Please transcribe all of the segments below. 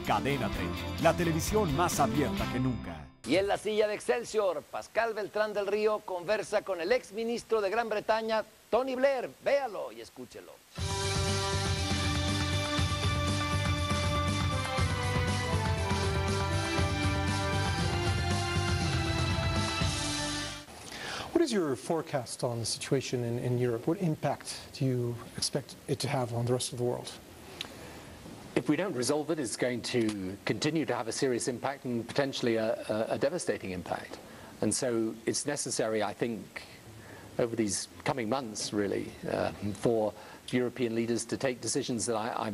Cadena 3, la televisión más abierta que nunca. Y en la silla de Excélsior, Pascal Beltrán del Río conversa con el ex ministro de Gran Bretaña, Tony Blair. Véalo y escúchelo. What is your forecast on the situation in Europe? What impact do you expect it to have on the rest of the world? If we don't resolve it, it's going to continue to have a serious impact and potentially a devastating impact. And so it's necessary, I think, over these coming months, really, for European leaders to take decisions that I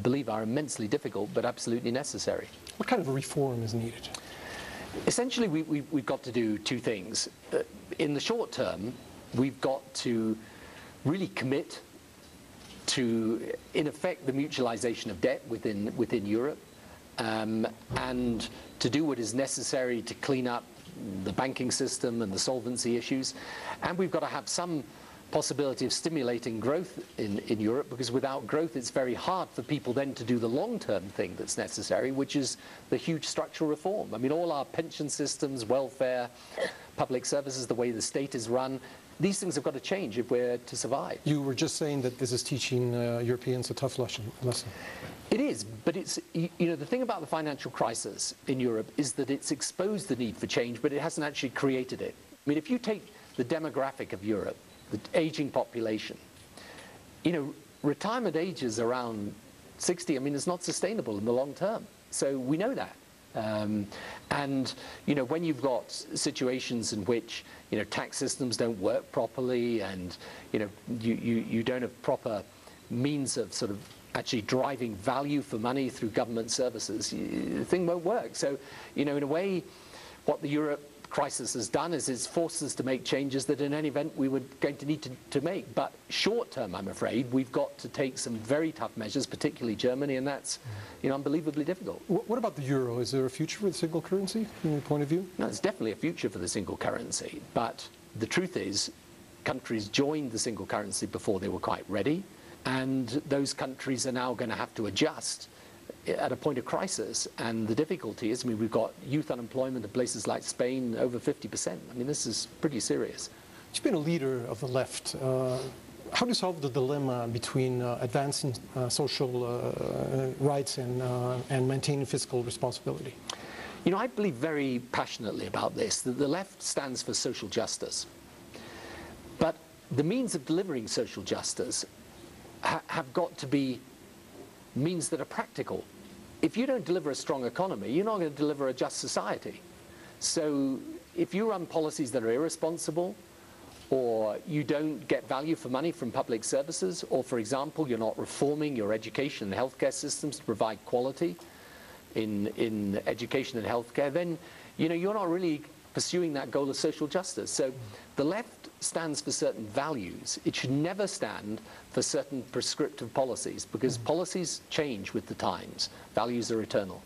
believe are immensely difficult but absolutely necessary. What kind of a reform is needed? Essentially, we've got to do two things. In the short term, we've got to really commit to, in effect, the mutualization of debt within Europe, and to do what is necessary to clean up the banking system and the solvency issues. And we've got to have some possibility of stimulating growth in Europe, because without growth it's very hard for people then to do the long-term thing that's necessary, which is the huge structural reform. I mean, all our pension systems, welfare, public services, the way the state is run, these things have got to change if we're to survive. You were just saying that this is teaching Europeans a tough lesson. It is, but it's, you know, the thing about the financial crisis in Europe is that it's exposed the need for change, but it hasn't actually created it. I mean, if you take the demographic of Europe, the aging population, you know, retirement age is around 60. I mean, it's not sustainable in the long term. So we know that. And, you know, when you've got situations in which, you know, tax systems don't work properly and, you know, you don't have proper means of sort of actually driving value for money through government services, the thing won't work. So, you know, in a way, what the Europe crisis has done is it's forced us to make changes that in any event we were going to need to make. But short term, I'm afraid, we've got to take some very tough measures, particularly Germany, and that's, you know, unbelievably difficult. What about the euro? Is there a future for the single currency from your point of view? No, there's definitely a future for the single currency. But the truth is, countries joined the single currency before they were quite ready, and those countries are now going to have to adjust at a point of crisis. And the difficulty is, I mean, we've got youth unemployment in places like Spain over 50%. I mean, this is pretty serious. You've been a leader of the left. How do you solve the dilemma between advancing social rights and maintaining fiscal responsibility? You know, I believe very passionately about this, that the left stands for social justice. But the means of delivering social justice have got to be means that are practical. If you don't deliver a strong economy, you're not going to deliver a just society. So if you run policies that are irresponsible, or you don't get value for money from public services, or, for example, you're not reforming your education and healthcare systems to provide quality in education and healthcare, then, you know, you're not really pursuing that goal of social justice. So the left stands for certain values. It should never stand for certain prescriptive policies, because policies change with the times. Values are eternal.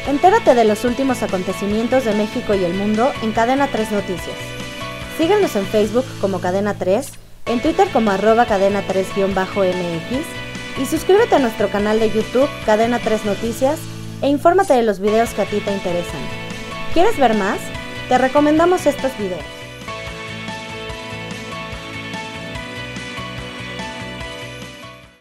Entérate de los últimos acontecimientos de México y el mundo en Cadena 3 Noticias. Síguenos en Facebook como Cadena 3, en Twitter como @cadena3-mx y suscríbete a nuestro canal de YouTube Cadena 3 Noticias e infórmate de los videos que a ti te interesan. ¿Quieres ver más? Te recomendamos estos videos.